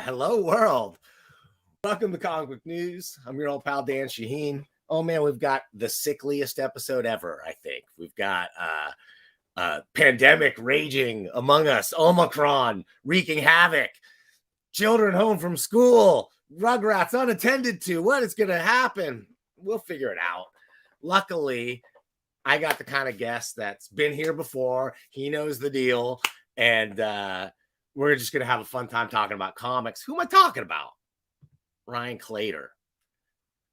Hello, world. Welcome to Comic Book News. I'm your old pal, Dan Shaheen. Oh, man, we've got the sickliest episode ever, I think. We've got pandemic raging among us, Omicron wreaking havoc, children home from school, Rugrats unattended to. What is going to happen? We'll figure it out. Luckily, I got the kind of guest that's been here before. He knows the deal, and we're just going to have a fun time talking about comics. Who am I talking about? Ryan Claytor.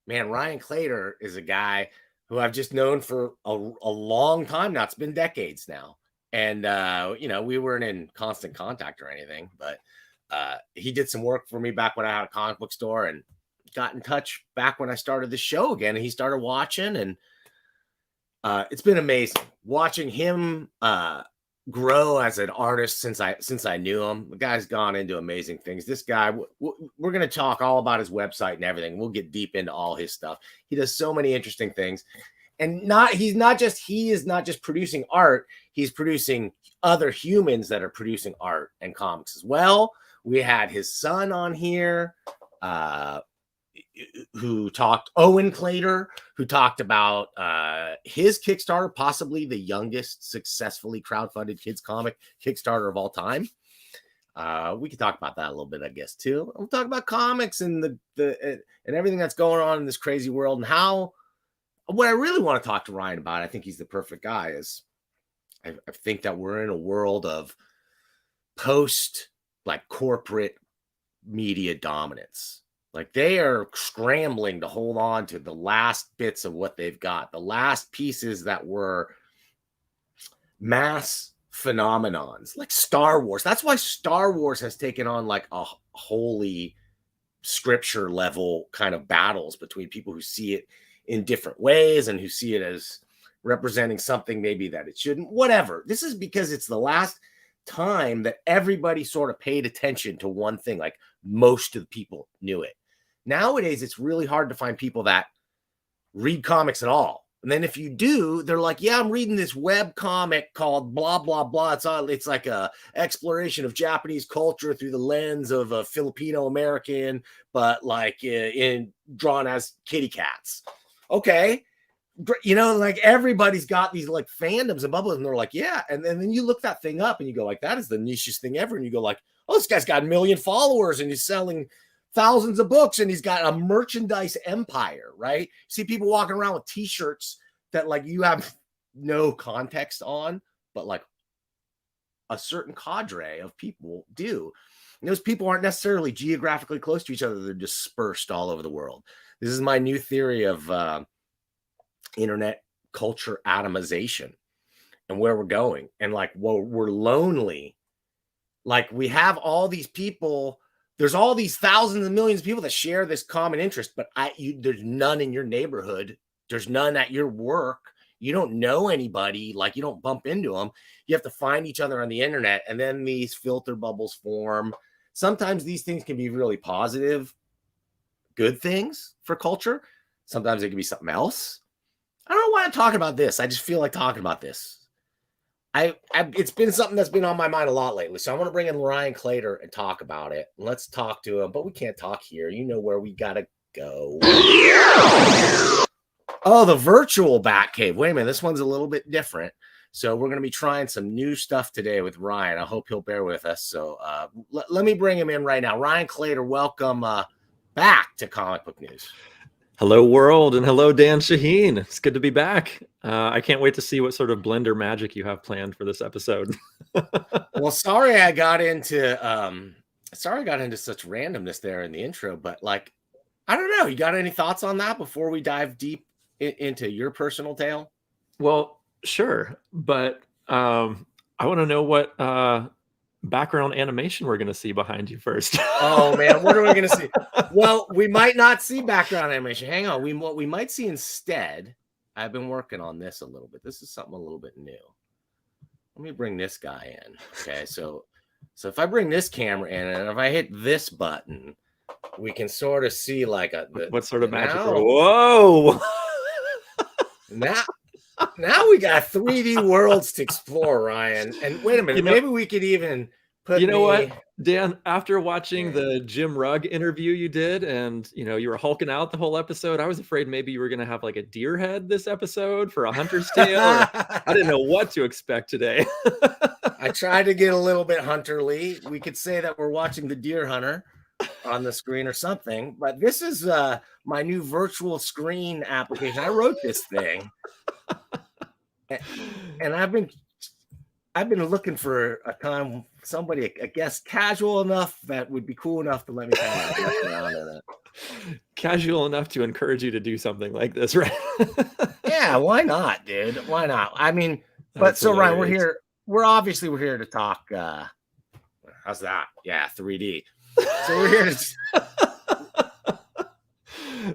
Man, Ryan Claytor is a guy who I've just known for a long time now. It's been decades now. And, we weren't in constant contact or anything, but he did some work for me back when I had a comic book store and got in touch back when I started the show again. And he started watching, and it's been amazing watching him grow as an artist since I knew him. The guy's gone into amazing things. This guy, we're going to talk all about his website and everything. We'll get deep into all his stuff. He does so many interesting things, and he is not just producing art. He's producing other humans that are producing art and comics as well. We had his son on here, Owen Claytor, who talked about his Kickstarter, possibly the youngest successfully crowdfunded kids comic Kickstarter of all time. We could talk about that a little bit, I guess, too. We'll talk about comics and and everything that's going on in this crazy world, and what I really want to talk to Ryan about, I think he's the perfect guy, is I think that we're in a world of corporate media dominance. Like, they are scrambling to hold on to the last bits of what they've got, the last pieces that were mass phenomenons, like Star Wars. That's why Star Wars has taken on like a holy scripture level kind of battles between people who see it in different ways and who see it as representing something maybe that it shouldn't. Whatever. This is because it's the last time that everybody sort of paid attention to one thing. Like, most of the people knew it. Nowadays, it's really hard to find people that read comics at all. And then if you do, they're like, yeah, I'm reading this web comic called blah, blah, blah. It's like a exploration of Japanese culture through the lens of a Filipino American, but like drawn as kitty cats. Okay. Like, everybody's got these like fandoms and bubbles, and they're like, yeah. And then you look that thing up and you go like, that is the nichest thing ever. And you go like, oh, this guy's got 1 million followers and he's selling thousands of books and he's got a merchandise empire, right? See people walking around with t-shirts that like you have no context on, but like a certain cadre of people do. And those people aren't necessarily geographically close to each other. They're dispersed all over the world. This is my new theory of internet culture atomization and where we're going. And like, well, we're lonely. Like, we have all these people. There's all these thousands and millions of people that share this common interest, but there's none in your neighborhood. There's none at your work. You don't know anybody. Like, you don't bump into them. You have to find each other on the internet, and then these filter bubbles form. Sometimes these things can be really positive, good things for culture. Sometimes it can be something else. I don't know why I'm talking about this. I just feel like talking about this. It's been something that's been on my mind a lot lately. So I want to bring in Ryan Claytor and talk about it. Let's talk to him, but we can't talk here. You know where we got to go. Oh, the virtual Batcave. Wait a minute. This one's a little bit different. So we're going to be trying some new stuff today with Ryan. I hope he'll bear with us. So let me bring him in right now. Ryan Claytor, welcome back to Comic Book News. Hello, world, and hello, Dan Shaheen. It's good to be back. I can't wait to see what sort of blender magic you have planned for this episode. Well, sorry I got into sorry I got into such randomness there in the intro, but like, I don't know. You got any thoughts on that before we dive deep into your personal tale? Well, sure, but I want to know what background animation we're going to see behind you first. Oh man, what are we gonna see? Well, we might not see background animation. Hang on. What we might see instead. I've been working on this a little bit. This is something a little bit new. Let me bring this guy in. Okay, so if I bring this camera in and if I hit this button, we can sort of see like What sort of magic? now Whoa! now now we got 3D worlds to explore, Ryan. And wait a minute, maybe we could even put you know me. what, Dan? After watching the Jim Rugg interview you did, and you were hulking out the whole episode, I was afraid maybe you were going to have like a deer head this episode for a hunter's tale. I didn't know what to expect today. I tried to get a little bit hunterly. We could say that we're watching the Deer Hunter on the screen or something, but this is my new virtual screen application. I wrote this thing, and I've been looking for a time, somebody, I guess, casual enough that would be cool enough to let me kind of mess around in it. Casual enough to encourage you to do something like this, right? Yeah, why not, dude? Why not? I mean, but That's so Ryan, hilarious. we're here to talk. How's that? Yeah, 3D. So we're here to.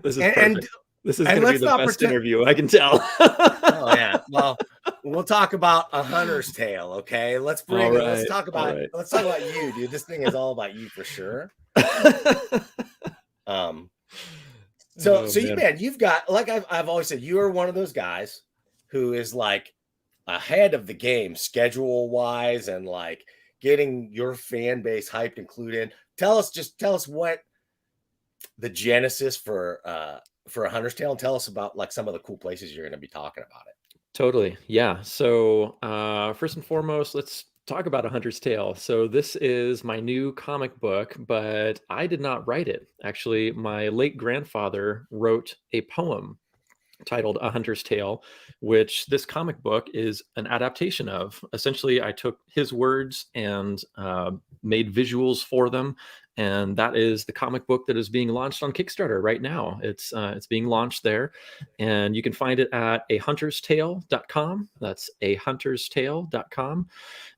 This is perfect. This is going to be the best interview, I can tell. Oh yeah. Well, we'll talk about A Hunter's Tale. Okay, let's talk about you, dude. This thing is all about you for sure. So you've got, like I've always said, you are one of those guys who is like ahead of the game schedule wise and like getting your fan base hyped and clued in. Tell us what the genesis for A Hunter's Tale, and tell us about like some of the cool places you're going to be talking about it. Totally. Yeah. So first and foremost, let's talk about A Hunter's Tale. So this is my new comic book, but I did not write it. Actually, my late grandfather wrote a poem titled A Hunter's Tale, which this comic book is an adaptation of. Essentially, I took his words and made visuals for them, and that is the comic book that is being launched on Kickstarter right now. It's being launched there, and you can find it at ahunterstale.com. That's ahunterstale.com.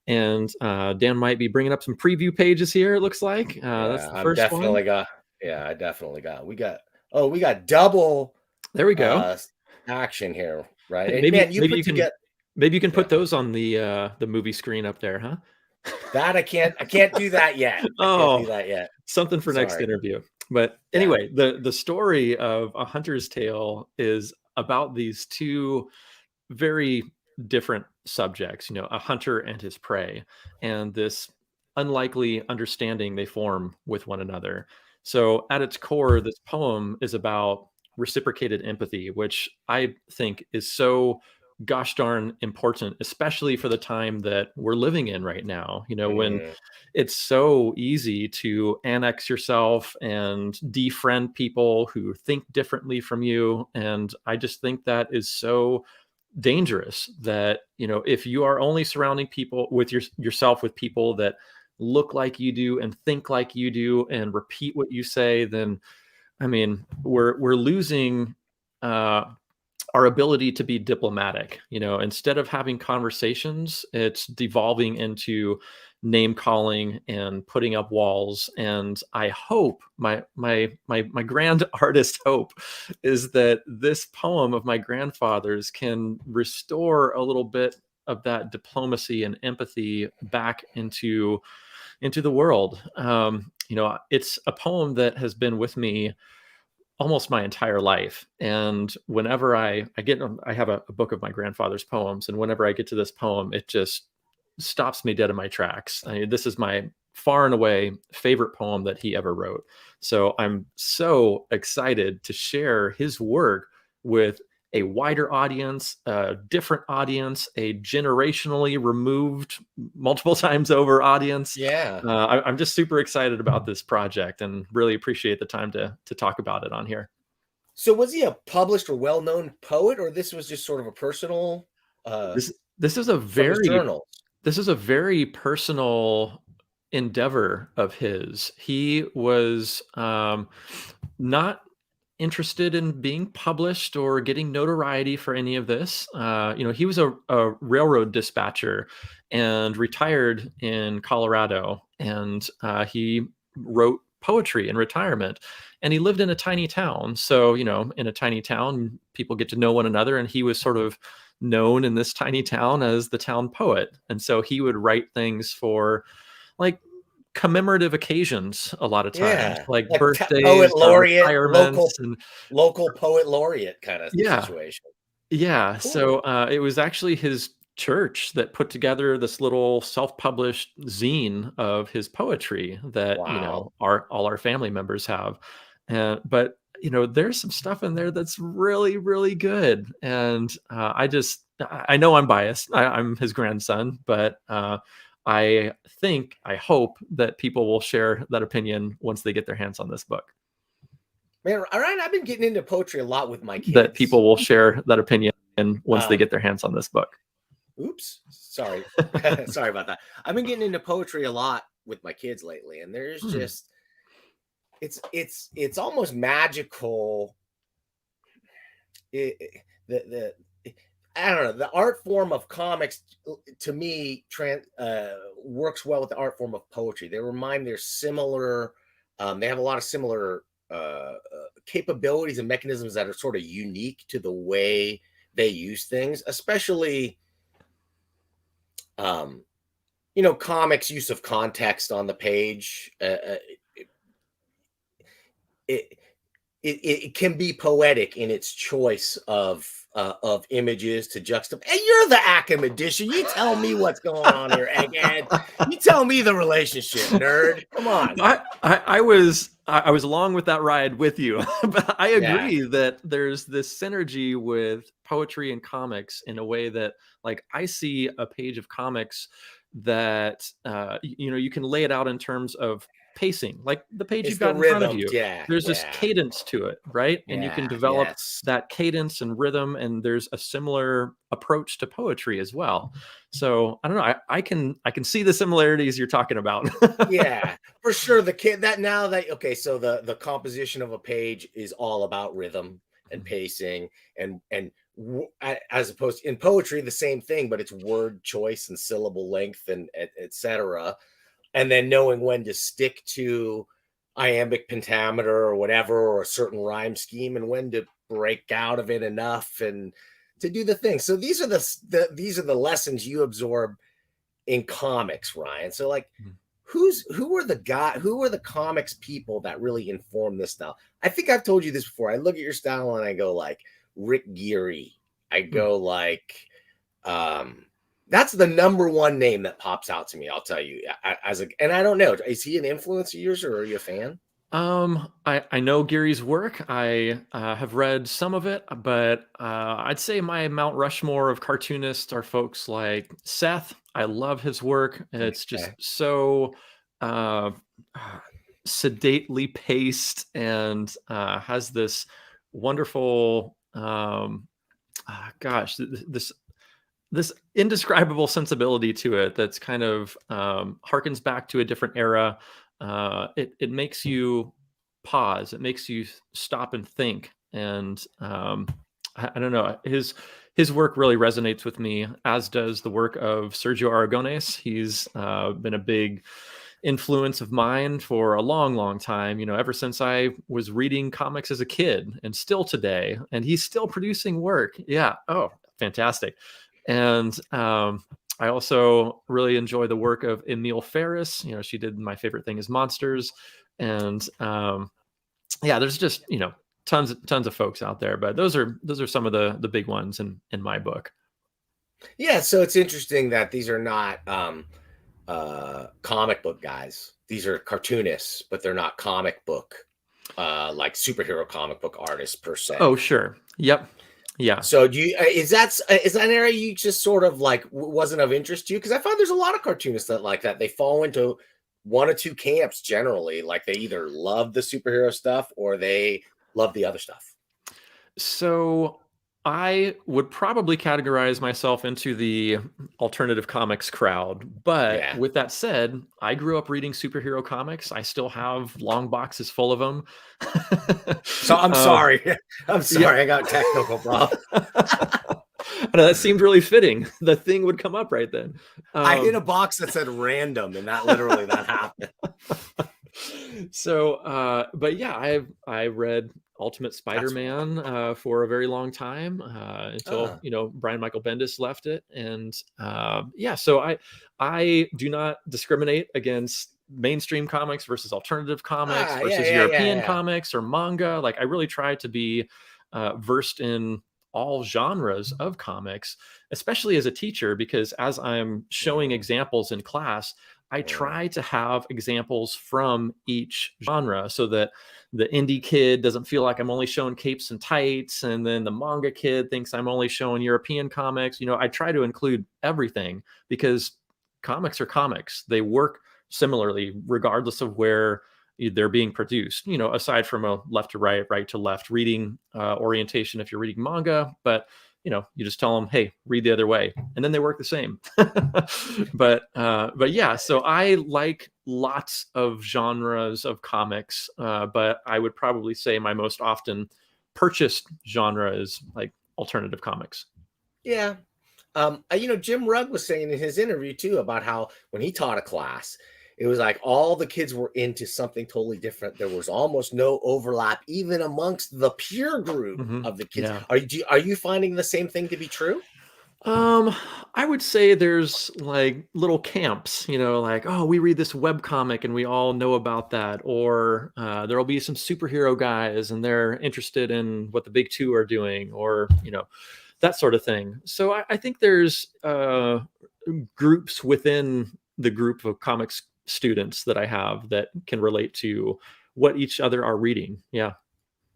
And Dan might be bringing up some preview pages here, it looks like. That's the first one. I definitely got. We got double. There we go. Action here, right? Hey, maybe you can put those on the movie screen up there, huh? That I can't do that yet. Something for next interview. But anyway, the story of A Hunter's Tale is about these two very different subjects, a hunter and his prey, and this unlikely understanding they form with one another. So at its core, this poem is about reciprocated empathy, which I think is so gosh darn important, especially for the time that we're living in right now, when it's so easy to annex yourself and defriend people who think differently from you. And I just think that is so dangerous that, if you are only surrounding people with yourself with people that look like you do and think like you do and repeat what you say, then I mean, we're losing our ability to be diplomatic. Instead of having conversations, it's devolving into name calling and putting up walls. And I hope my grand artist hope is that this poem of my grandfather's can restore a little bit of that diplomacy and empathy back into the world. It's a poem that has been with me almost my entire life. And whenever I have a book of my grandfather's poems, and whenever I get to this poem, it just stops me dead in my tracks. I mean, this is my far and away favorite poem that he ever wrote. So I'm so excited to share his work with a wider audience, a different audience, a generationally removed multiple times over audience. Yeah. I'm just super excited about this project and really appreciate the time to talk about it on here. So was he a published or well-known poet, or this was just sort of a personal? This is a very personal endeavor of his. He was not interested in being published or getting notoriety for any of this. He was a railroad dispatcher and retired in Colorado, and he wrote poetry in retirement. And he lived in a tiny town. So, in a tiny town, people get to know one another, and he was sort of known in this tiny town as the town poet. And so he would write things for like commemorative occasions a lot of times, Yeah, like like birthdays poet or laureate, retirements and local poet laureate kind of yeah. situation. Yeah, Cool. so, it was actually his church that put together this little self-published zine of his poetry that, Wow. all our family members have, but, there's some stuff in there that's really, really good, and, I know I'm biased, I'm his grandson, but, I hope that people will share that opinion once they get their hands on this book. Man, all right, I've been getting into poetry a lot with my That kids. people will share that opinion once they Um, get their hands on this book. oops, sorry. Sorry about that. I've been getting into poetry a lot with my kids lately, and there's Hmm. just it's almost magical. The I don't know, the art form of comics to me works well with the art form of poetry. They're similar. They have a lot of similar capabilities and mechanisms that are sort of unique to the way they use things, especially um, comics use of context on the page. It, it can be poetic in its choice of images to juxtapose. Hey, you're the academician. You tell me what's going on here, egghead. You tell me the relationship, nerd. Come on. I was along with that ride with you, but I Yeah, agree that there's this synergy with poetry and comics in a way that, like, I see a page of comics that you can lay it out in terms of pacing, like the page it's you've the got in front of rhythms. you. Yeah, There's this yeah, cadence to it, right? And you can yeah. develop Yes, that cadence and rhythm, and there's a similar approach to poetry as well. So I don't know. I can see the similarities you're talking about. yeah, for sure. The kid that now that okay, so the composition of a page is all about rhythm and pacing as opposed to in poetry the same thing, but it's word choice and syllable length and etc. And then knowing when to stick to iambic pentameter or whatever, or a certain rhyme scheme, and when to break out of it enough and to do the thing. So these are the lessons you absorb in comics, Ryan. So like who are the comics people that really inform this style? I think I've told you this before. I look at your style and I go like Rick Geary. I go like um that's the number one name that pops out to me. I'll tell you, and I don't know, is he an influence of yours or are you a fan? I know Gary's work. I have read some of it, but I'd say my Mount Rushmore of cartoonists are folks like Seth. I love his work. It's just Okay. so uh, sedately paced and has this wonderful, this indescribable sensibility to it that's kind of harkens back to a different era. It makes you pause. It makes you stop and think. And I don't know. His work really resonates with me, as does the work of Sergio Aragonés. He's been a big influence of mine for a long, long time. Ever since I was reading comics as a kid, and still today. And he's still producing work. Yeah. Oh, fantastic. And I also really enjoy the work of Emile Ferris. She did My Favorite Thing Is Monsters, and yeah, there's just tons of folks out there, but those are some of the big ones in my book. Yeah, so it's interesting that these are not comic book guys. These are cartoonists, but they're not comic book like superhero comic book artists per Oh, se. sure. Yep. Yeah. So do you is that an area you just sort of like wasn't of interest to you? Because I find there's a lot of cartoonists that like that. They fall into one or two camps generally. Like they either love the superhero stuff or they love the other stuff. So I would probably categorize myself into the alternative comics crowd. But Yeah. with that said, I grew up reading superhero comics. I still have long boxes full of them. So I'm sorry. I'm Yeah. sorry. I got technical problem. I know, that seemed really fitting. The thing would come up right then. I hit a box that said random, and that literally that happened. So, but yeah, I read Ultimate Spider-Man for a very long time until Brian Michael Bendis left it, and yeah, so I do not discriminate against mainstream comics versus alternative comics versus European Yeah. comics or manga. Like, I really try to be versed in all genres of comics, especially as a teacher, because as I'm showing examples in class, I try to have examples from each genre so that the indie kid doesn't feel like I'm only showing capes and tights, and then the manga kid thinks I'm only showing European comics. I try to include everything because comics are comics. They work similarly regardless of where they're being produced, aside from a left to right, right to left reading orientation if you're reading manga. But you just tell them, hey, read the other way, and then they work the same. But yeah, so I like lots of genres of comics, but I would probably say my most often purchased genre is like alternative comics. Yeah. Jim Rugg was saying in his interview too about how when he taught a class, it was like all the kids were into something totally different. There was almost no overlap, even amongst the peer group of the kids. Yeah. Are you finding the same thing to be true? I would say there's like little camps, like, oh, we read this web comic and we all know about that. Or there'll be some superhero guys and they're interested in what the big two are doing, or, that sort of thing. So I think there's groups within the group of comics students that I have that can relate to what each other are reading. Yeah.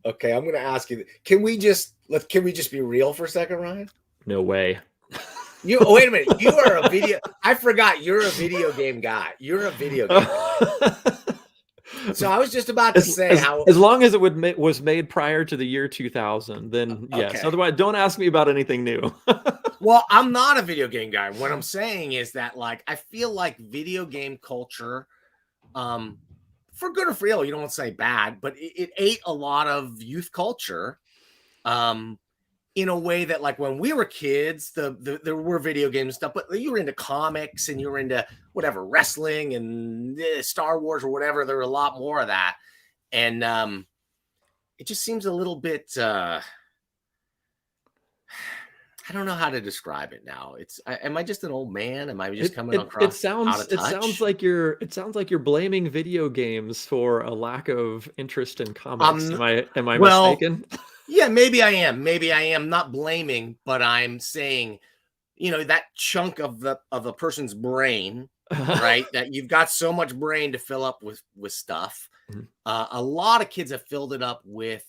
Okay, I'm going to ask you. Can we just be real for a second, Ryan? No way. Wait a minute. You are a video. I forgot you're a video game guy. You're a video game guy. So I was just about to say as long as it was made prior to the year 2000, then yes. Okay. Otherwise, don't ask me about anything new. Well, I'm not a video game guy. What I'm saying is that, like, I feel like video game culture, for good or for ill, you don't want to say bad, but it ate a lot of youth culture, in a way that, like, when we were kids, there were video games and stuff, but you were into comics and you were into whatever, wrestling and Star Wars or whatever. There were a lot more of that, and it just seems a little bit. I don't know how to describe it now. Am I just an old man? Am I just coming across out of touch? It sounds like you're blaming video games for a lack of interest in comics. Am I mistaken? Yeah, maybe I am. Maybe I am not blaming, but I'm saying, that chunk of a person's brain, right? That you've got so much brain to fill up with stuff. Mm-hmm. A lot of kids have filled it up with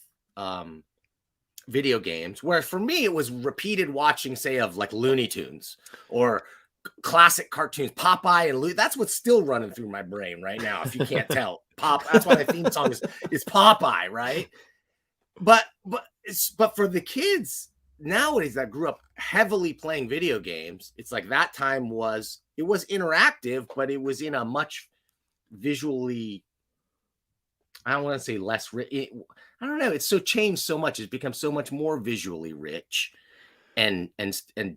video games, where for me it was repeated watching, say, of like Looney Tunes or classic cartoons, Popeye and that's what's still running through my brain right now. If you can't tell, that's why the theme song is Popeye, right? But for the kids nowadays that grew up heavily playing video games, it's like that time was interactive, but it was in a much visually, I don't want to say less rich. I don't know. It's so changed so much. It's become so much more visually rich and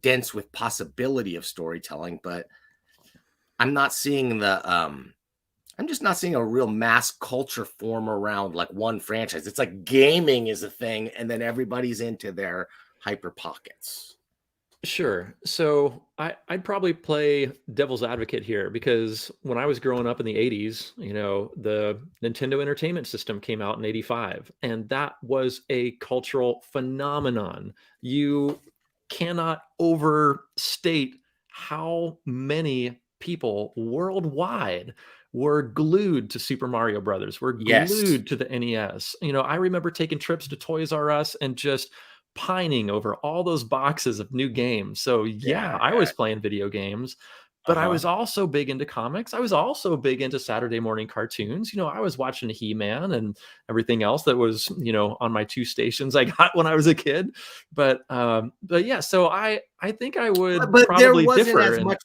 dense with possibility of storytelling. But I'm not seeing I'm just not seeing a real mass culture form around like one franchise. It's like gaming is a thing, and then everybody's into their hyper pockets. Sure. So I'd probably play devil's advocate here, because when I was growing up in the 80s, the Nintendo Entertainment System came out in 85, and that was a cultural phenomenon. You cannot overstate how many people worldwide were glued to Super Mario Brothers, were glued to the NES. I remember taking trips to Toys R Us and just pining over all those boxes of new games. So yeah, I was playing video games, But I was also big into comics. I was also big into Saturday morning cartoons. I was watching He-Man and everything else that was, on my 2 stations I got when I was a kid. But yeah, so I think I would But there probably wasn't differ. as much.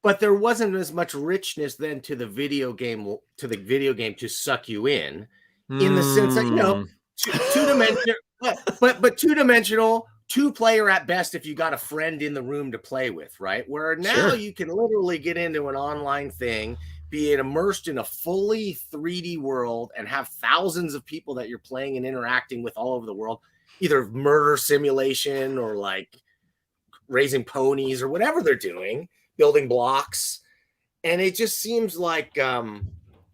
But there wasn't as much richness then to the video game to suck you in the sense that two-dimensional, but two-dimensional, 2-player at best if you got a friend in the room to play with, right? Where now Sure. you can literally get into an online thing, be immersed in a fully 3D world, and have thousands of people that you're playing and interacting with all over the world, either murder simulation or like raising ponies or whatever they're doing, building blocks. And it just seems like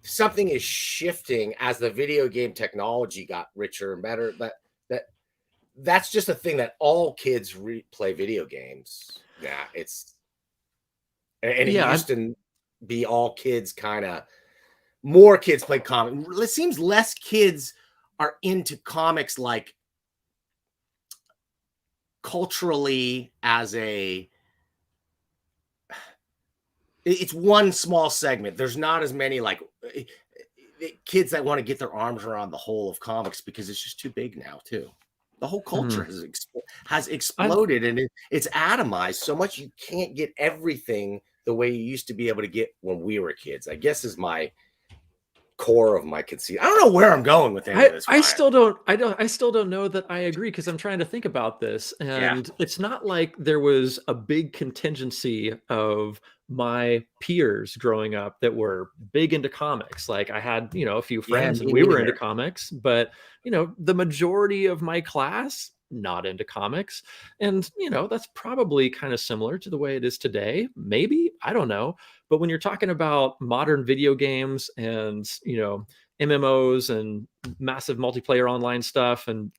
something is shifting as the video game technology got richer and better. That's just a thing that all kids play video games. Yeah, it used to be all kids more kids play comics. It seems less kids are into comics like culturally as it's one small segment. There's not as many like kids that want to get their arms around the whole of comics because it's just too big now too. The whole culture has exploded and it's atomized so much you can't get everything the way you used to be able to get when we were kids, I guess is my core of my conceit. I don't know where I'm going with any of this. I still don't know that I agree because I'm trying to think about this, and it's not like there was a big contingency of my peers growing up that were big into comics. Like I had, a few friends and we were into comics, but the majority of my class not into comics. And that's probably kind of similar to the way it is today. Maybe, I don't know. But when you're talking about modern video games and MMOs and massive multiplayer online stuff, and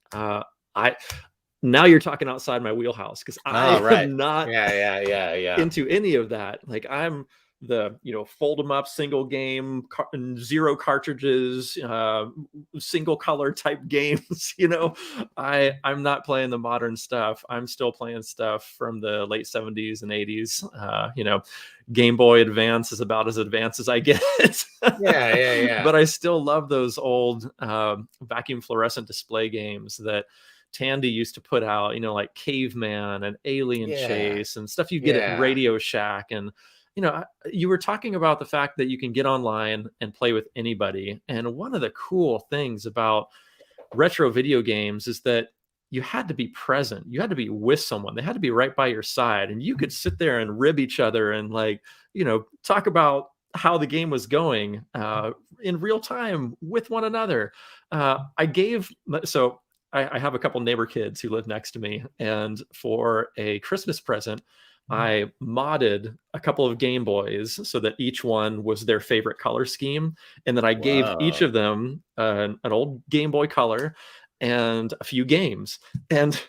now you're talking outside my wheelhouse because am not into any of that. Like I'm the fold them up single game 0 cartridges single color type games. I'm not playing the modern stuff. I'm still playing stuff from the late 70s and 80s. Game Boy Advance is about as advanced as I get. But I still love those old vacuum fluorescent display games that Tandy used to put out, like Caveman and Alien Chase and stuff you get at Radio Shack. And you were talking about the fact that you can get online and play with anybody. And one of the cool things about retro video games is that you had to be present. You had to be with someone. They had to be right by your side. And you could sit there and rib each other and talk about how the game was going in real time with one another. I have a couple neighbor kids who live next to me. And for a Christmas present, I modded a couple of Game Boys so that each one was their favorite color scheme. And then I gave each of them an old Game Boy Color and a few games. And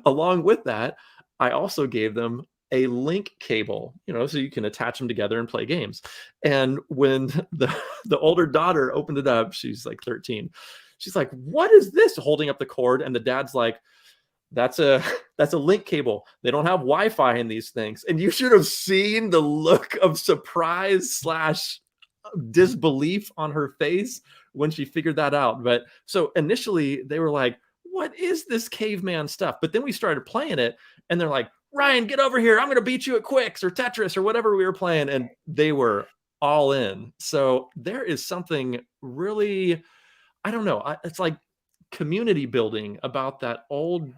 along with that, I also gave them a link cable, so you can attach them together and play games. And when the older daughter opened it up, she's like 13. She's like, "What is this?" Holding up the cord. And the dad's like, that's a link cable. They don't have Wi-Fi in these things. And you should have seen the look of surprise / disbelief on her face when she figured that out. But so initially they were like, "What is this caveman stuff?" But then we started playing it and they're like, "Ryan, get over here. I'm going to beat you at Quicks or Tetris or whatever we were playing." And they were all in. So there is something really, I don't know. It's like community building about that old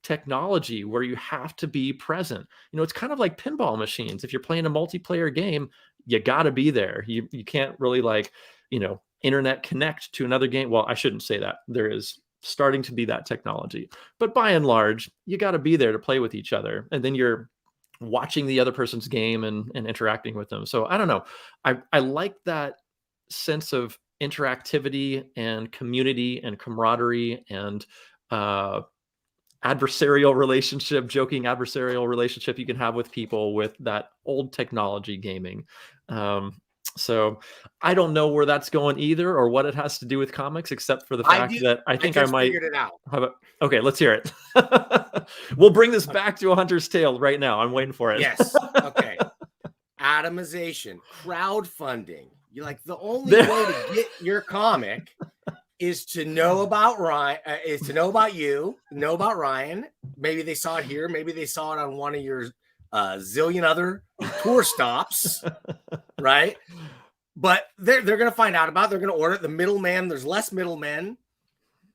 technology where you have to be present. It's kind of like pinball machines. If you're playing a multiplayer game, you got to be there. You can't really internet connect to another game. Well, I shouldn't say that. There is starting to be that technology, but by and large, you got to be there to play with each other. And then you're watching the other person's game and interacting with them. So I don't know. I like that sense of interactivity and community and camaraderie and joking adversarial relationship you can have with people with that old technology gaming. So I don't know where that's going either or what it has to do with comics, except for the fact that I think I might figured it out. Okay, let's hear it. We'll bring this back to A Hunter's Tale right now. I'm waiting for it. Yes. Okay. atomization, crowdfunding. You're like, the only way to get your comic is to know about Ryan, is to know about you, know about Ryan. Maybe they saw it here. Maybe they saw it on one of your zillion other tour stops, right? But they're going to find out about it. They're going to order it. The middleman, there's less middlemen.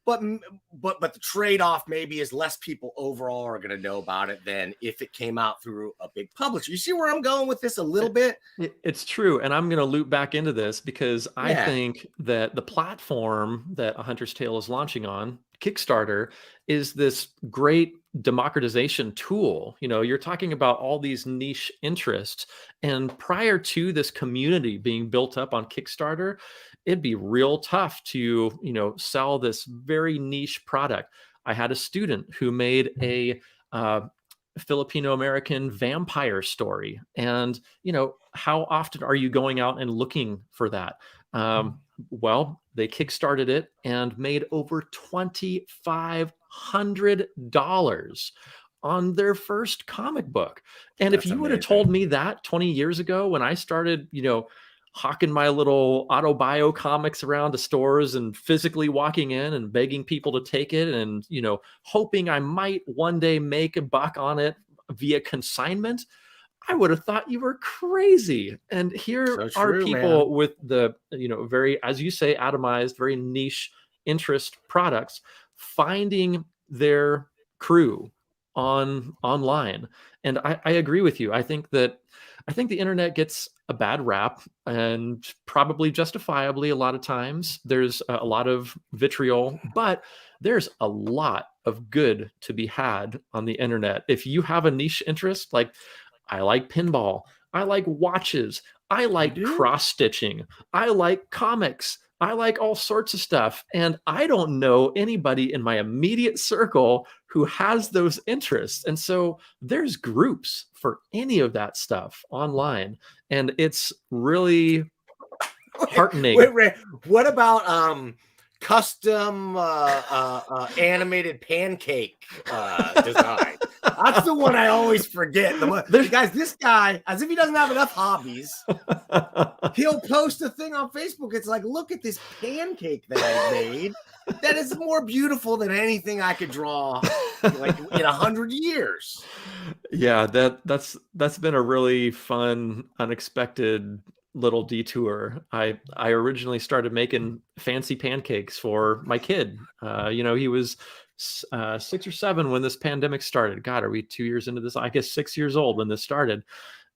But the trade-off maybe is less people overall are going to know about it than if it came out through a big publisher. You see where I'm going with this a little bit? It's true. And I'm going to loop back into this because I think that the platform that A Hunter's Tale is launching on, Kickstarter, is this great democratization tool. You know, you're talking about all these niche interests. And prior to this community being built up on Kickstarter, it'd be real tough to, you know, sell this very niche product. I had a student who made a Filipino-American vampire story. And, you know, how often are you going out and looking for that? Well, they kickstarted it and made over $2,500 on their first comic book. And That's if you would have amazing. told me that 20 years ago when I started, you know, hawking my little autobio comics around to stores and physically walking in and begging people to take it and, you know, hoping I might one day make a buck on it via consignment, I would have thought you were crazy. And here are people with the, you know, very, as you say, atomized, very niche interest products, finding their crew online. And I agree with you. I think the internet gets a bad rap, and probably justifiably a lot of times. There's a lot of vitriol, but there's a lot of good to be had on the internet. If you have a niche interest, like I like pinball, I like watches, I like cross-stitching, I like comics, I like all sorts of stuff. And I don't know anybody in my immediate circle who has those interests. And so there's groups for any of that stuff online. And it's really heartening. Wait, what about custom animated pancake design? That's the one I always forget. Guys, this guy, as if he doesn't have enough hobbies, he'll post a thing on Facebook. It's like, look at this pancake that I made. That is more beautiful than anything I could draw like in 100 years. Yeah, that's been a really fun, unexpected little detour. I originally started making fancy pancakes for my kid. You know, he was 6 or 7 when this pandemic started. God, are we 2 years into this? I guess 6 years old when this started.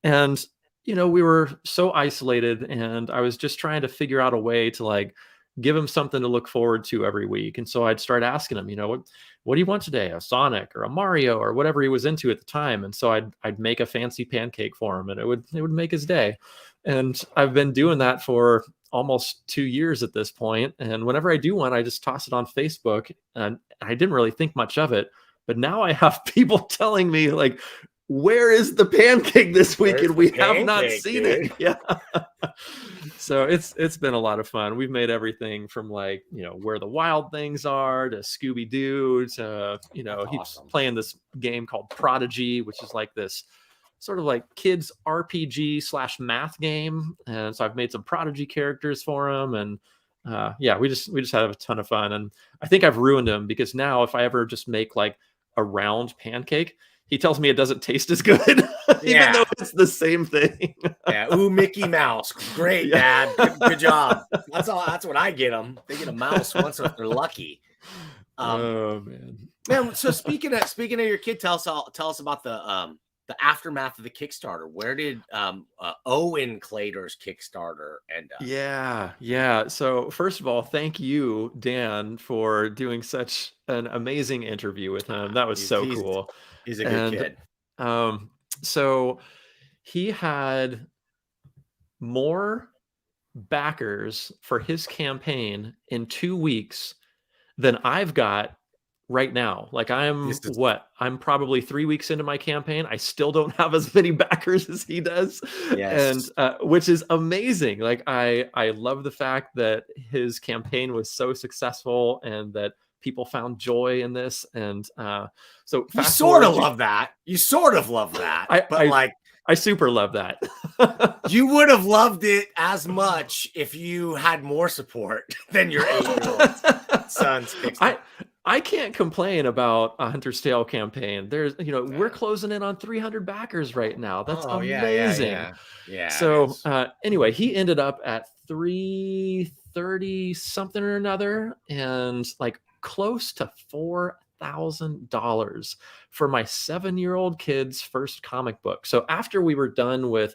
And, you know, we were so isolated, and I was just trying to figure out a way to like give him something to look forward to every week. And so I'd start asking him, you know, what do you want today? A Sonic or a Mario or whatever he was into at the time. And so I'd make a fancy pancake for him, and it would make his day. And I've been doing that for almost 2 years at this point. And whenever I do one, I just toss it on Facebook, and I didn't really think much of it. But now I have people telling me like, where is the pancake this week? And we have not seen it. Yeah. So it's been a lot of fun. We've made everything from like, you know, Where the Wild Things Are to Scooby-Doo to, you know, he's playing this game called Prodigy, which is like this sort of like kids RPG / math game. And so I've made some Prodigy characters for him. And yeah, we just have a ton of fun. And I think I've ruined him because now if I ever just make like a round pancake, he tells me it doesn't taste as good, even though it's the same thing. Yeah. Ooh, Mickey Mouse. Great, Dad. Good job. That's all. That's what I get them. They get a mouse once if they're lucky. Oh man. Man. So speaking of your kid, tell us about the aftermath of the Kickstarter. Where did Owen Claytor's Kickstarter end up? Yeah. So first of all, thank you, Dan, for doing such an amazing interview with him. That was so cool. He's a good kid. So he had more backers for his campaign in 2 weeks than I've got right now. Like I'm probably 3 weeks into my campaign. I still don't have as many backers as he does. Yes. And which is amazing. Like I love the fact that his campaign was so successful and that people found joy in this. And so you sort of love that. I super love that. You would have loved it as much if you had more support than your 8-year-old son's Kickstarter. I can't complain about a Hunter's Tale campaign. There's, we're closing in on 300 backers right now. That's Oh, amazing. Yeah, it So is. anyway, he ended up at 330 something or another, and like close to $4,000 for my 7-year-old kid's first comic book. So after we were done with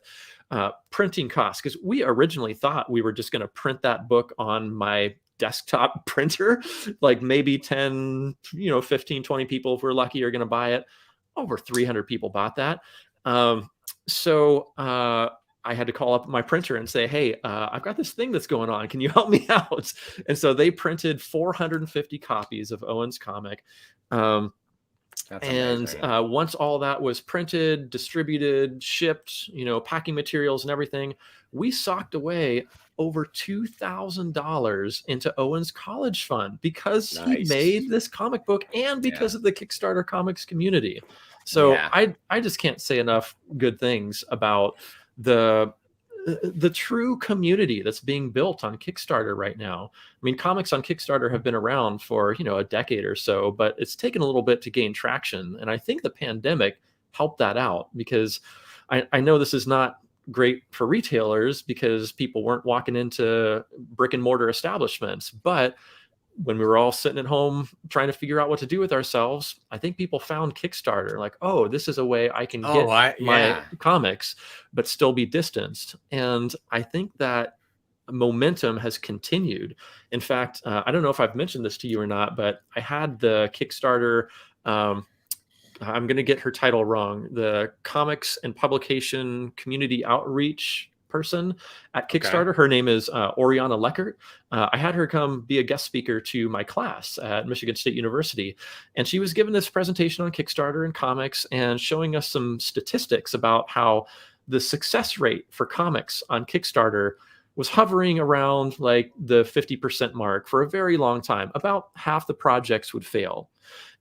printing costs, because we originally thought we were just going to print that book on my desktop printer, like maybe 10, 15, 20 people, if we're lucky, are going to buy it. Over 300 people bought that. So I had to call up my printer and say, hey, I've got this thing that's going on. Can you help me out? And so they printed 450 copies of Owen's comic. And once all that was printed, distributed, shipped, packing materials and everything, we socked away over $2,000 into Owen's college fund because he made this comic book and because of the Kickstarter comics community. So I just can't say enough good things about the true community that's being built on Kickstarter right now. I mean, comics on Kickstarter have been around for, a decade or so, but it's taken a little bit to gain traction. And I think the pandemic helped that out, because I know this is not great for retailers because people weren't walking into brick and mortar establishments, but when we were all sitting at home trying to figure out what to do with ourselves, I think people found Kickstarter, like, oh, this is a way I can get my comics, but still be distanced. And I think that momentum has continued. In fact, I don't know if I've mentioned this to you or not, but I had the Kickstarter, I'm going to get her title wrong, the Comics and Publication Community Outreach person at Kickstarter. Her name is Oriana Leckert. I had her come be a guest speaker to my class at Michigan State University, and she was giving this presentation on Kickstarter and comics and showing us some statistics about how the success rate for comics on Kickstarter was hovering around like the 50% mark for a very long time. About half the projects would fail.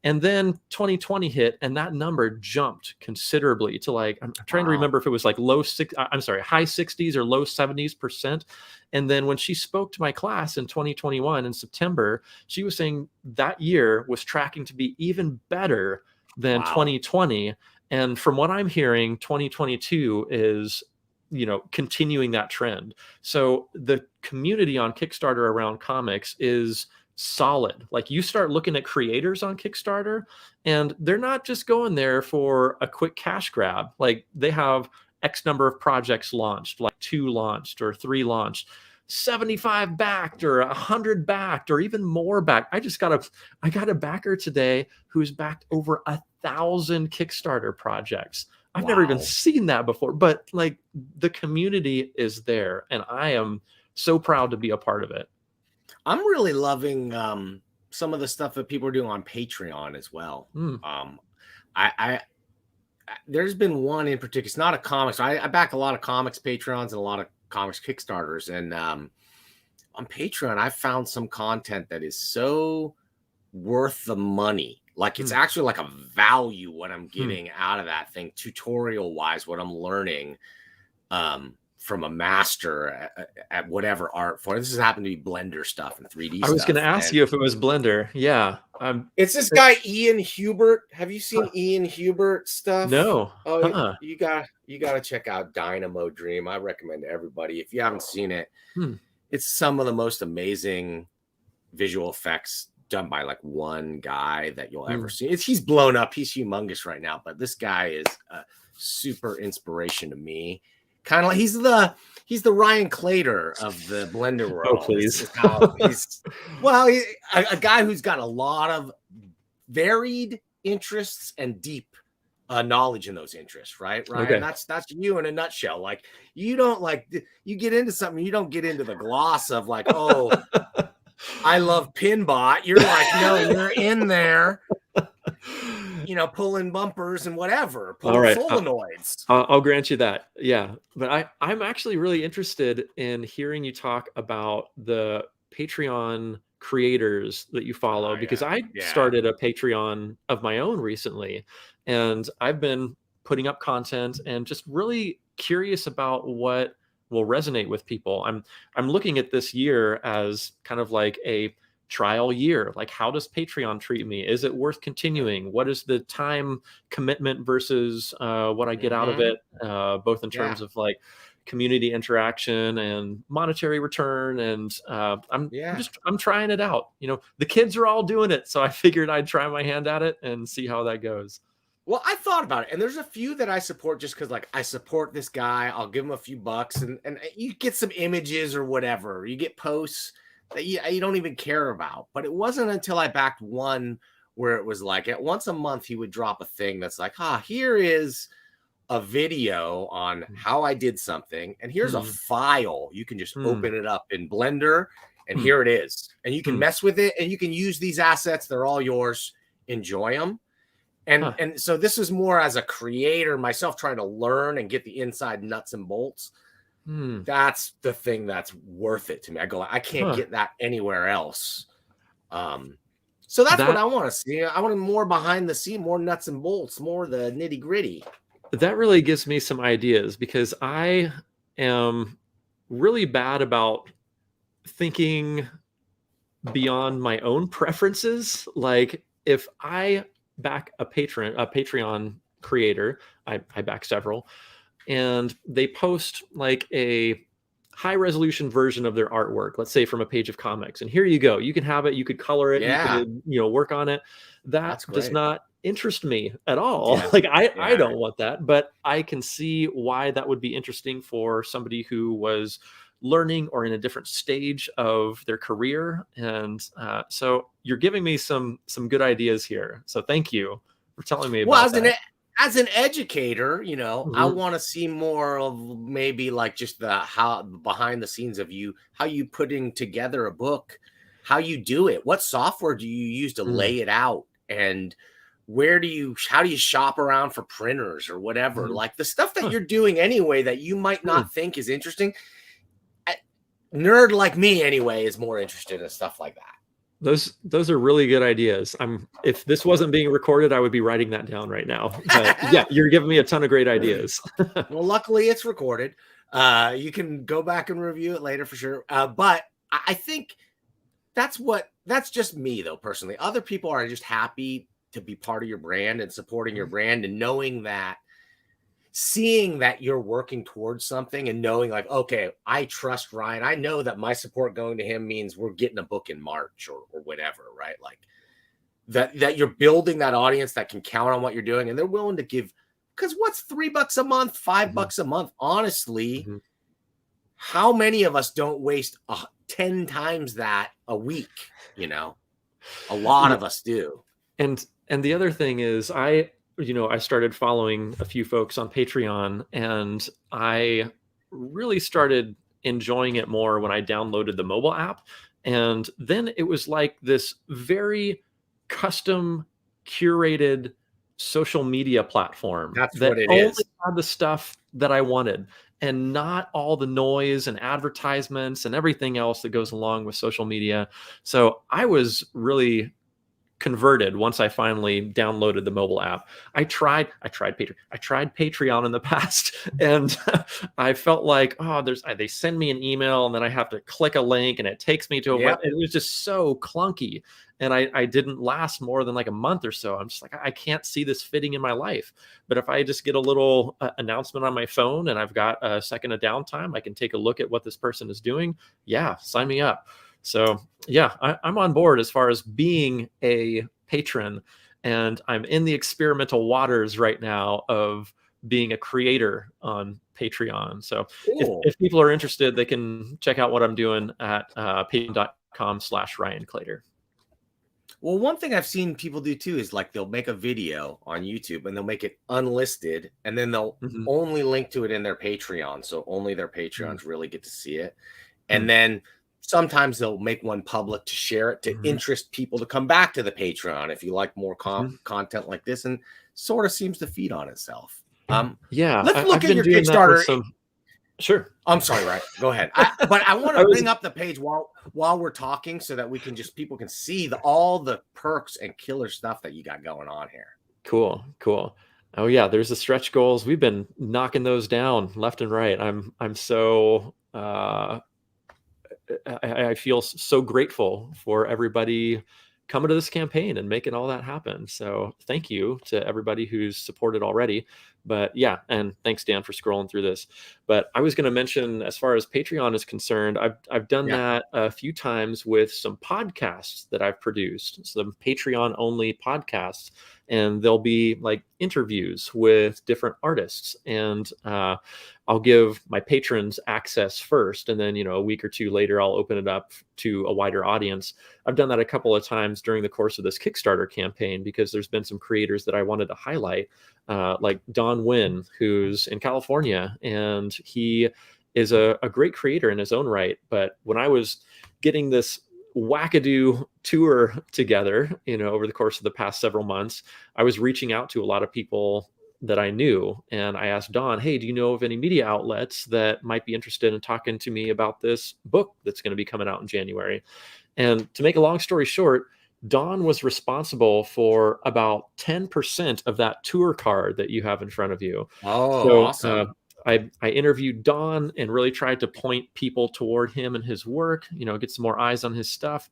And then 2020 hit, and that number jumped considerably to like, I'm trying to remember if it was like high 60s or low 70s%. And then when she spoke to my class in 2021 in September, she was saying that year was tracking to be even better than 2020. And from what I'm hearing, 2022 is, continuing that trend. So the community on Kickstarter around comics is solid. Like, you start looking at creators on Kickstarter, and they're not just going there for a quick cash grab. Like, they have X number of projects launched, like 2 launched or 3 launched, 75 backed or 100 backed or even more backed. I got a backer today who's backed over 1,000 Kickstarter projects. I've never even seen that before, but like, the community is there, and I am so proud to be a part of it. I'm really loving some of the stuff that people are doing on Patreon as well. There's been one in particular. It's not a comics. I back a lot of comics Patreons and a lot of comics Kickstarters, and on Patreon, I found some content that is so worth the money. Like, it's actually like a value what I'm getting out of that thing, tutorial wise, what I'm learning from a master at whatever art form. This has happened to be Blender stuff and 3D stuff. I was going to ask you if it was Blender. Yeah. It's this guy, Ian Hubert. Have you seen Ian Hubert stuff? No. Oh, you got to check out Dynamo Dream. I recommend to everybody. If you haven't seen it, it's some of the most amazing visual effects done by like one guy that you'll ever see. He's blown up. He's humongous right now, but this guy is a super inspiration to me. Kind of like he's the Ryan Claytor of the Blender world. Oh, please. He's a guy who's got a lot of varied interests and deep knowledge in those interests, right? Okay. That's you in a nutshell. Like, you don't you get into something, you don't get into the gloss of like, oh, I love Pinbot. You're like, no, you're in there, pulling bumpers and whatever, pulling solenoids. I'll grant you that. Yeah. But I'm actually really interested in hearing you talk about the Patreon creators that you follow, because I started a Patreon of my own recently, and I've been putting up content and just really curious about what will resonate with people. I'm looking at this year as kind of like a trial year. Like, how does Patreon treat me? Is it worth continuing? What is the time commitment versus what I get out of it, both in Yeah. terms of like community interaction and monetary return? And Yeah. I'm trying it out. You know, the kids are all doing it, so I figured I'd try my hand at it and see how that goes. Well, I thought about it, and there's a few that I support just because, like, I support this guy. I'll give him a few bucks, and you get some images or whatever. You get posts that you don't even care about. But it wasn't until I backed one where it was like at once a month he would drop a thing that's like, here is a video on how I did something, and here's a file. You can just open it up in Blender, and here it is. And you can mess with it, and you can use these assets. They're all yours. Enjoy them. And so this is more as a creator myself trying to learn and get the inside nuts and bolts. That's the thing that's worth it to me. I go, I can't get that anywhere else. So that's what I want to see. I want more behind the scene, more nuts and bolts, more the nitty gritty. That really gives me some ideas, because I am really bad about thinking beyond my own preferences. Like, if I back a Patreon creator, I back several, and they post like a high resolution version of their artwork, let's say from a page of comics, and here you go, you can have it, you could color it, you could, work on it. That does not interest me at all. Like, I don't want that, but I can see why that would be interesting for somebody who was learning or in a different stage of their career. And so you're giving me some good ideas here. So thank you for telling me about that. As an educator, I want to see more of maybe like just how behind the scenes of how you putting together a book, how you do it, what software do you use to lay it out, and how do you shop around for printers or whatever, like the stuff that you're doing anyway that you might not think is interesting. Nerd like me anyway is more interested in stuff like that. Those are really good ideas. If this wasn't being recorded, I would be writing that down right now. But yeah, you're giving me a ton of great ideas. Well, luckily it's recorded. You can go back and review it later for sure. But I think that's just me though, personally. Other people are just happy to be part of your brand and supporting your brand, and seeing that you're working towards something, and knowing like, okay, I trust Ryan. I know that my support going to him means we're getting a book in March or whatever, right? Like that you're building that audience that can count on what you're doing, and they're willing to give, because what's $3 a month, $5 a month? Honestly, how many of us don't waste 10 times that a week? A lot of us do. And the other thing is, I started following a few folks on Patreon, and I really started enjoying it more when I downloaded the mobile app. And then it was like this very custom curated social media platform that only had the stuff that I wanted, and not all the noise and advertisements and everything else that goes along with social media. So I was really converted once I finally downloaded the mobile app. I tried Patreon in the past, and I felt like, they send me an email and then I have to click a link and it takes me to a web. It was just so clunky, and I didn't last more than like a month or so. I'm just like, I can't see this fitting in my life. But if I just get a little announcement on my phone and I've got a second of downtime, I can take a look at what this person is doing. Yeah, sign me up. So yeah, I'm on board as far as being a patron, and I'm in the experimental waters right now of being a creator on Patreon. So if people are interested, they can check out what I'm doing at patreon.com/Ryan Claytor. Well, one thing I've seen people do too is like they'll make a video on YouTube and they'll make it unlisted, and then they'll only link to it in their Patreon. So only their Patreons really get to see it. And then sometimes they'll make one public to share it to interest people to come back to the Patreon if you like more content like this, and sort of seems to feed on itself. Let's look at your Kickstarter. Sure. I'm sorry, right? Go ahead. But I want to bring up the page while we're talking, so that people can see all the perks and killer stuff that you got going on here. Cool. Oh yeah, there's the stretch goals. We've been knocking those down left and right. I'm so I feel so grateful for everybody coming to this campaign and making all that happen. So thank you to everybody who's supported already. But yeah, and thanks Dan for scrolling through this. But I was going to mention, as far as Patreon is concerned, I've done Yeah. that a few times with some podcasts that I've produced, some Patreon only podcasts, and there'll be like interviews with different artists, and I'll give my patrons access first, and then a week or two later I'll open it up to a wider audience. I've done that a couple of times during the course of this Kickstarter campaign because there's been some creators that I wanted to highlight, like Don Wynn, who's in California, and he is a great creator in his own right. But when I was getting this wackadoo tour together, over the course of the past several months, I was reaching out to a lot of people that I knew. And I asked Don, hey, do you know of any media outlets that might be interested in talking to me about this book that's going to be coming out in January? And to make a long story short, Don was responsible for about 10% of that tour card that you have in front of you. Oh, So awesome. I interviewed Don and really tried to point people toward him and his work, get some more eyes on his stuff.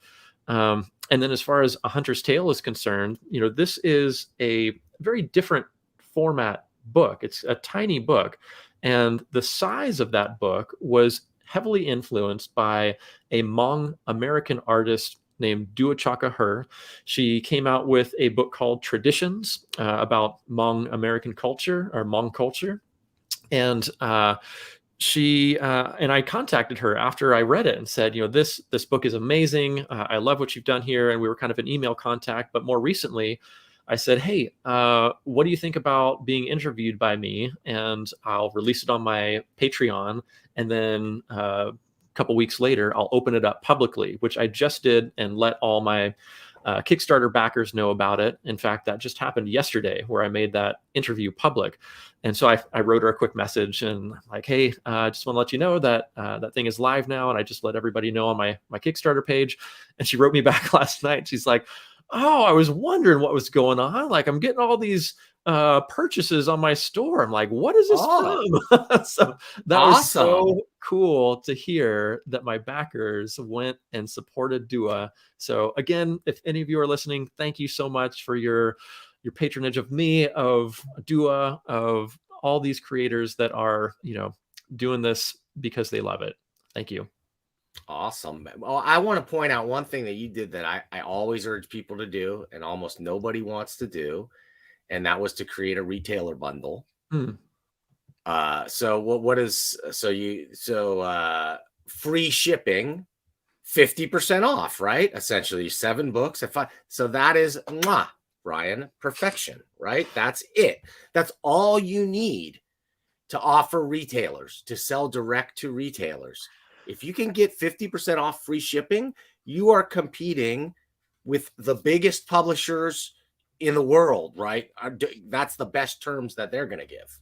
And then as far as A Hunter's Tale is concerned, this is a very different format book. It's a tiny book. And the size of that book was heavily influenced by a Hmong American artist named Dua Chaka Her. She came out with a book called Traditions, about Hmong American culture, or Hmong culture. And she and I contacted her after I read it and said, this book is amazing. I love what you've done here. And we were kind of in email contact. But more recently, I said, hey, what do you think about being interviewed by me? And I'll release it on my Patreon. And then a couple weeks later, I'll open it up publicly, which I just did, and let all my Kickstarter backers know about it. In fact, that just happened yesterday, where I made that interview public. And so I wrote her a quick message and like, hey, I just want to let you know that that thing is live now. And I just let everybody know on my Kickstarter page. And she wrote me back last night. She's like, oh, I was wondering what was going on. Like, I'm getting all these purchases on my store. I'm like, what is this Oh, from? So that was awesome. so cool to hear that my backers went and supported Dua. So again, if any of you are listening, thank you so much for your patronage of me, of Dua, of all these creators that are, doing this because they love it. Thank you. Awesome. Well, I want to point out one thing that you did that I always urge people to do, and almost nobody wants to do, and that was to create a retailer bundle. Hmm. So what is free shipping, 50% off, right? Essentially 7 books at 5. So that is Brian, perfection, right? That's it. That's all you need to offer retailers, to sell direct to retailers. If you can get 50% off free shipping, you are competing with the biggest publishers in the world, right? That's the best terms that they're going to give.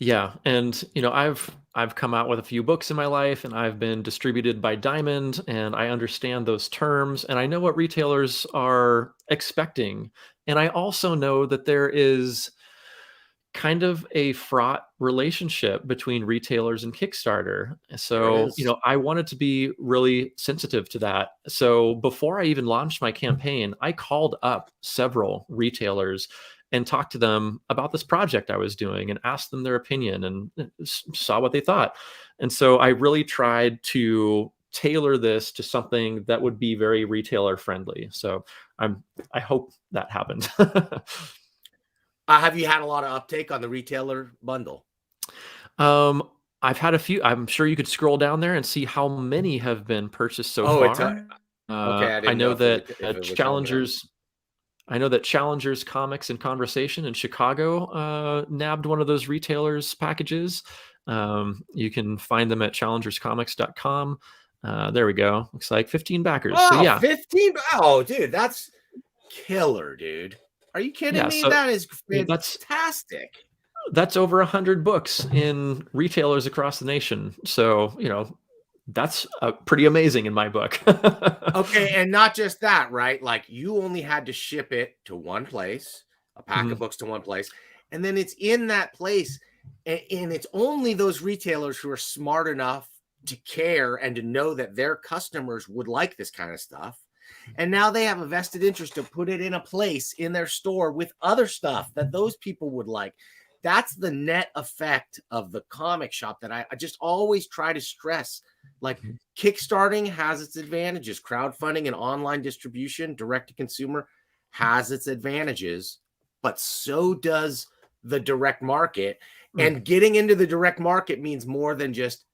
Yeah, and I've come out with a few books in my life, and I've been distributed by Diamond, and I understand those terms, and I know what retailers are expecting. And I also know that there is kind of a fraught relationship between retailers and Kickstarter. There So, is. I wanted to be really sensitive to that. So, before I even launched my campaign, I called up several retailers and talked to them about this project I was doing and asked them their opinion and saw what they thought. And so, I really tried to tailor this to something that would be very retailer friendly. So, I hope that happened. Have you had a lot of uptake on the retailer bundle? Um, I've had a few. I'm sure you could scroll down there and see how many have been purchased so Oh, it's far. okay. I I didn't know know if that it would tell me that. Challengers Comics and Conversation in Chicago nabbed one of those retailers packages. You can find them at challengerscomics.com. There we go. Looks like 15 backers. So Oh, yeah, 15. Oh, dude, that's killer, dude. Are you kidding yeah. me? So That is that's fantastic. over 100 books in retailers across the nation. So that's pretty amazing in my book. Okay, and not just that, right? Like, you only had to ship it to one place, a pack of Mhm. books to one place, And then it's in that place. And it's only those retailers who are smart enough to care and to know that their customers would like this kind of stuff. And now they have a vested interest to put it in a place in their store with other stuff that those people would like. That's the net effect of the comic shop that I just always try to stress. Like, kickstarting has its advantages. Crowdfunding and online distribution, direct to consumer, has its advantages, but so does the direct market. And getting into the direct market means more than just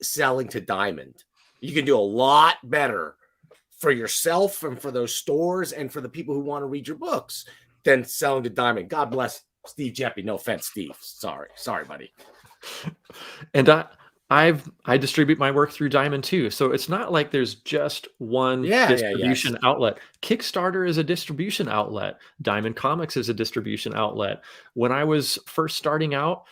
selling to Diamond. You can do a lot better for yourself and for those stores and for the people who want to read your books than selling to Diamond. God bless Steve Jeppy. No offense, Steve. Sorry, buddy. And I distribute my work through Diamond too. So it's not like there's just one distribution outlet. Kickstarter is a distribution outlet. Diamond Comics is a distribution outlet. When I was first starting out,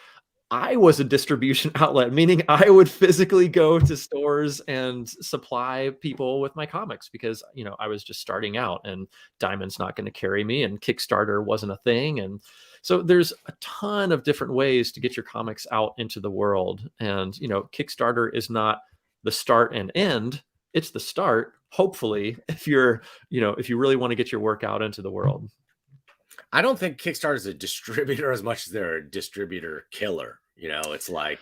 I was a distribution outlet, meaning I would physically go to stores and supply people with my comics because, you know, I was just starting out and Diamond's not going to carry me and Kickstarter wasn't a thing. And so there's a ton of different ways to get your comics out into the world. And, you know, Kickstarter is not the start and end. It's the start, hopefully, if you're, you know, if you really want to get your work out into the world. I don't think Kickstarter is a distributor as much as they're a distributor killer. You know, it's like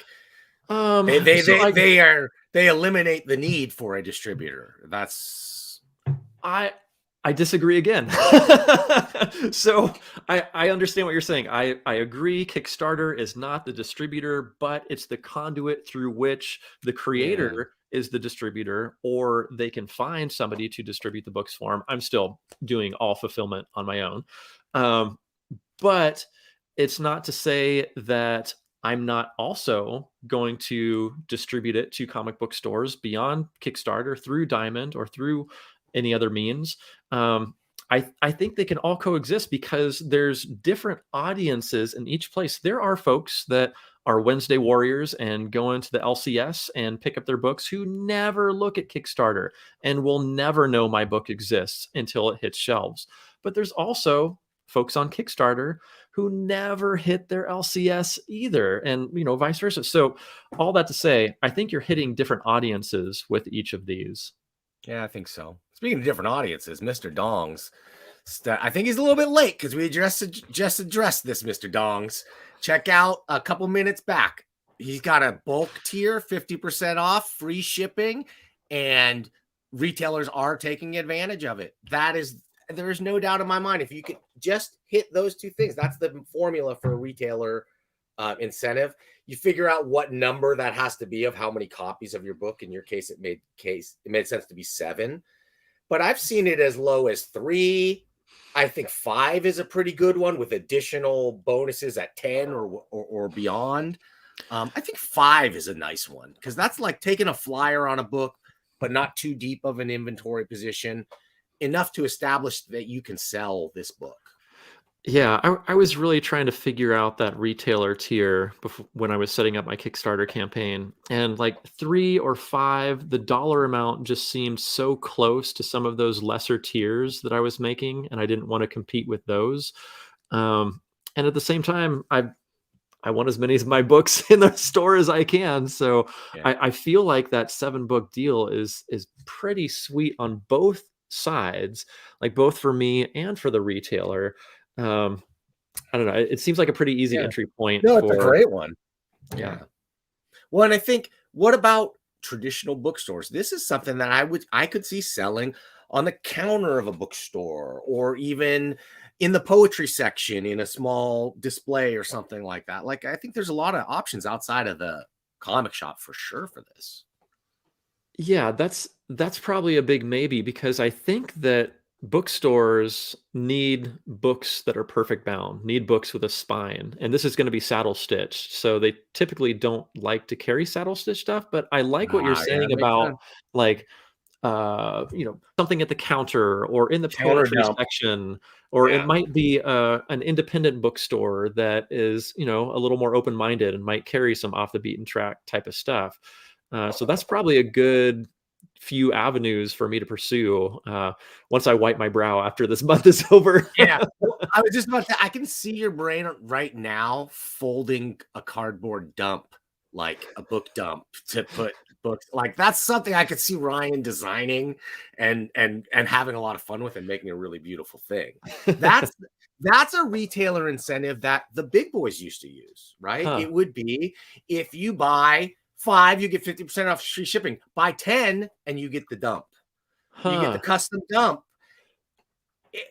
they eliminate the need for a distributor. That's I disagree again. So I understand what you're saying. I agree. Kickstarter is not the distributor, but it's the conduit through which the creator is the distributor, or they can find somebody to distribute the books for them. I'm still doing all fulfillment on my own. But it's not to say that I'm not also going to distribute it to comic book stores beyond Kickstarter through Diamond or through any other means. I think they can all coexist because there's different audiences in each place. There are folks that are Wednesday warriors and go into the LCS and pick up their books who never look at Kickstarter and will never know my book exists until it hits shelves. But there's also folks on Kickstarter who never hit their LCS either, and, you know, vice versa. So all that to say, I think you're hitting different audiences with each of these. Yeah, I think so. Speaking of different audiences, Mr. Dongs, I think he's a little bit late because we just addressed this, Mr. Dongs. Check out a couple minutes back. He's got a bulk tier, 50% off, free shipping, and retailers are taking advantage of it. There is no doubt in my mind. If you could just hit those two things, that's the formula for a retailer incentive. You figure out what number that has to be of how many copies of your book. In your case, it made sense to be 7, but I've seen it as low as 3. I think 5 is a pretty good one with additional bonuses at 10 or beyond. I think 5 is a nice one because that's like taking a flyer on a book, but not too deep of an inventory position, enough to establish that you can sell this book. Yeah, I was really trying to figure out that retailer tier when I was setting up my Kickstarter campaign. And like 3 or 5, the dollar amount just seemed so close to some of those lesser tiers that I was making, and I didn't want to compete with those. And at the same time, I want as many of my books in the store as I can. So I feel like that 7-book deal is pretty sweet on both sides, like both for me and for the retailer. I don't know. It seems like a pretty easy entry point. No, it's a great one. Yeah. Well, and I think, what about traditional bookstores? This is something that I could see selling on the counter of a bookstore, or even in the poetry section in a small display or something like that. Like, I think there's a lot of options outside of the comic shop for sure for this. Yeah, that's probably a big maybe, because I think that bookstores need books that are perfect bound, need books with a spine, and this is going to be saddle stitched. So they typically don't like to carry saddle stitch stuff, but I like what you're saying about like something at the counter or in the poetry section, or it might be an independent bookstore that is, a little more open-minded and might carry some off the beaten track type of stuff. So that's probably a good few avenues for me to pursue once I wipe my brow after this month is over. Yeah. Well, I was just about to, I can see your brain right now folding a cardboard dump, like a book dump to put books. Like that's something I could see Ryan designing and having a lot of fun with and making a really beautiful thing. That's that's a retailer incentive that the big boys used to use, right? Huh. It would be if you buy 5, you get 50% off free shipping. Buy 10 and you get the dump. You get the Huh. custom dump.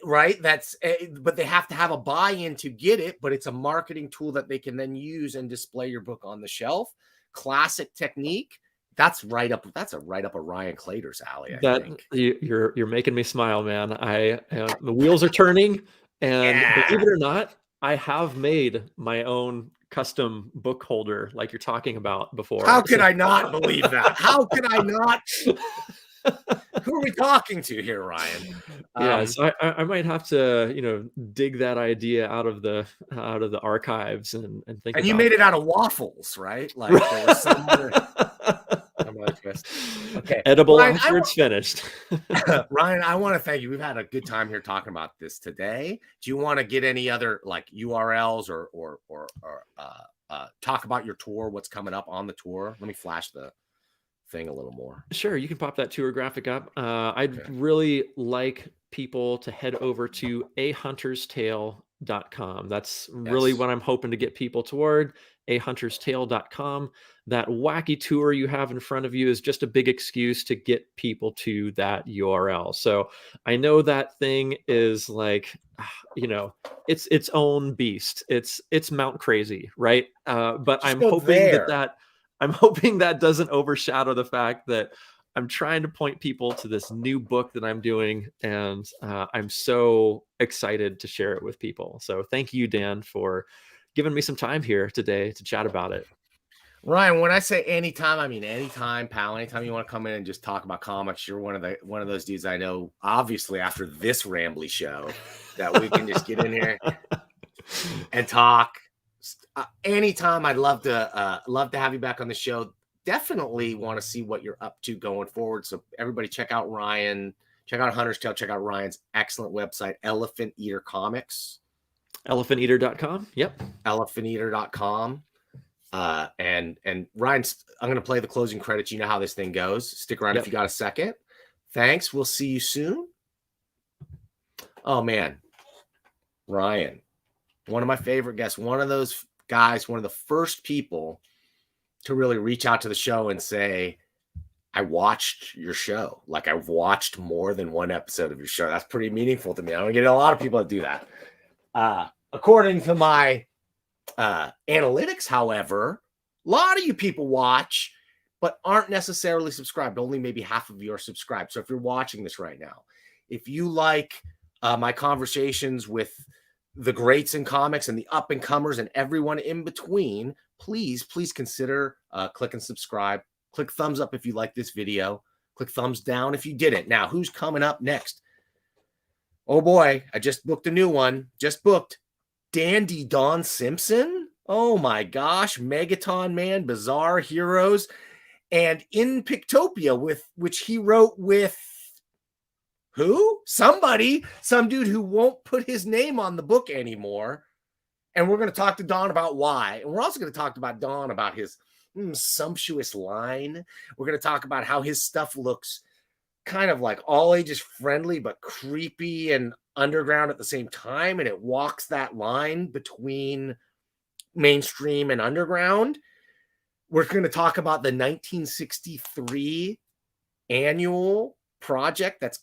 Right, that's but they have to have a buy-in to get it, but it's a marketing tool that they can then use and display your book on the shelf. Classic technique. That's right up a Ryan Claytor's alley, I That think. you're making me smile, man. The wheels are turning, and believe Yeah. it or not, I have made my own custom book holder like you're talking about before. How could I not believe that? How could I not? Who are we talking to here, Ryan? Yeah, so I might have to, dig that idea out of the archives and think And you about made it out that. of waffles, right? Like there was some other twist. Okay. Edible Ryan, after it's finished. Ryan, I want to thank you. We've had a good time here talking about this today. Do you want to get any other like URLs or talk about your tour? What's coming up on the tour? Let me flash the thing a little more. Sure, you can pop that tour graphic up. I'd really like people to head over to ahunterstale.com. That's really Yes. what I'm hoping to get people toward. ahunterstale.com. That wacky tour you have in front of you is just a big excuse to get people to that URL. So I know that thing is like, it's its own beast. It's Mount Crazy, right? But Just go there. I'm hoping that doesn't overshadow the fact that I'm trying to point people to this new book that I'm doing, and I'm so excited to share it with people. So thank you, Dan, for giving me some time here today to chat about it. Ryan, when I say anytime, I mean anytime, pal. Anytime you want to come in and just talk about comics, you're one of those dudes I know, obviously, after this rambly show, that we can just get in here and talk. Anytime, I'd love to have you back on the show. Definitely want to see what you're up to going forward. So everybody, check out Ryan, check out Hunter's Tale, check out Ryan's excellent website, Elephant Eater Comics, Elephanteater.com. Yep. elephanteater.com. And Ryan, I'm gonna play the closing credits. You know how this thing goes. Stick around if you got a second. Thanks. We'll see you soon. Oh man, Ryan, one of my favorite guests, one of those guys, one of the first people to really reach out to the show and say, I watched your show. Like I've watched more than one episode of your show. That's pretty meaningful to me. I don't get a lot of people that do that. According to my analytics, however, a lot of you people watch but aren't necessarily subscribed. Only maybe half of you are subscribed. So if you're watching this right now, if you like my conversations with the greats in comics and the up and comers and everyone in between, please consider click and subscribe. Click thumbs up if you like this video. Click thumbs down if you didn't. Now, who's coming up next? Oh boy, I just booked a new one. Just booked Dandy Don Simpson. Oh my gosh, Megaton Man, Bizarre Heroes, and In Pictopia, with which he wrote with who? Some dude who won't put his name on the book anymore. And we're going to talk to Don about why. And we're also going to talk about Don about his sumptuous line. We're going to talk about how his stuff looks kind of like all ages friendly, but creepy and underground at the same time. And it walks that line between mainstream and underground. We're going to talk about the 1963 annual project that's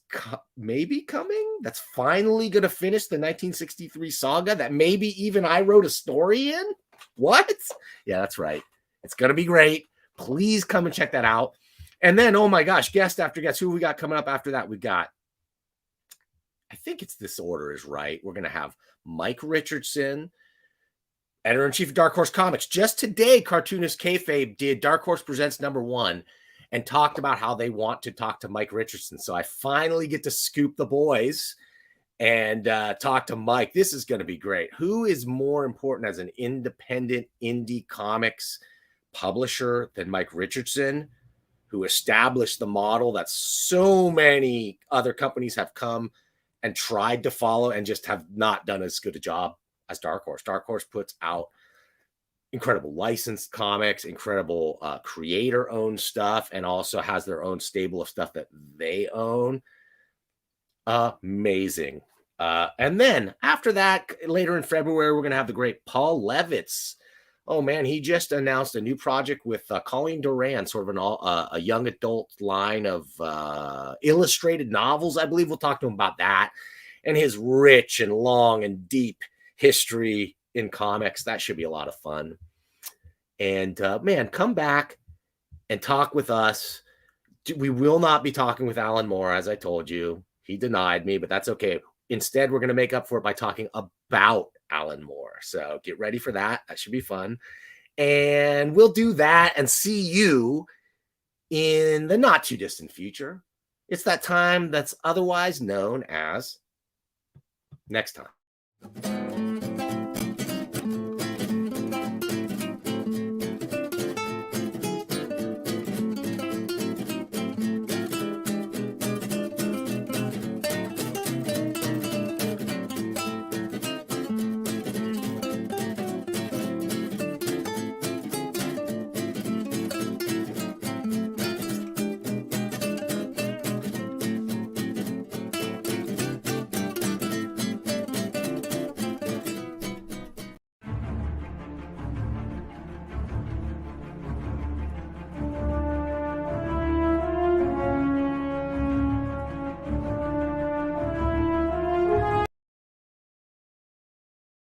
maybe coming, that's finally going to finish the 1963 saga that maybe even I wrote a story in. What? Yeah, that's right. It's going to be great. Please come and check that out. And then, oh my gosh, guest after guest. Who we got coming up after that? We got, I think it's this order is right. We're going to have Mike Richardson, editor-in-chief of Dark Horse Comics. Just today, Cartoonist Kayfabe did Dark Horse Presents #1 and talked about how they want to talk to Mike Richardson. So I finally get to scoop the boys and talk to Mike. This is going to be great. Who is more important as an independent indie comics publisher than Mike Richardson? who established the model that so many other companies have come and tried to follow and just have not done as good a job as Dark Horse. Dark Horse puts out incredible licensed comics, incredible creator-owned stuff, and also has their own stable of stuff that they own. Amazing. And then after that, later in February, we're going to have the great Paul Levitz. Oh, man, he just announced a new project with Colleen Doran, sort of a young adult line of illustrated novels. I believe we'll talk to him about that and his rich and long and deep history in comics. That should be a lot of fun. And man, come back and talk with us. We will not be talking with Alan Moore, as I told you. He denied me, but that's okay. Instead, we're going to make up for it by talking about Alan Moore. So get ready for that. That should be fun. And we'll do that and see you in the not too distant future. It's that time that's otherwise known as next time.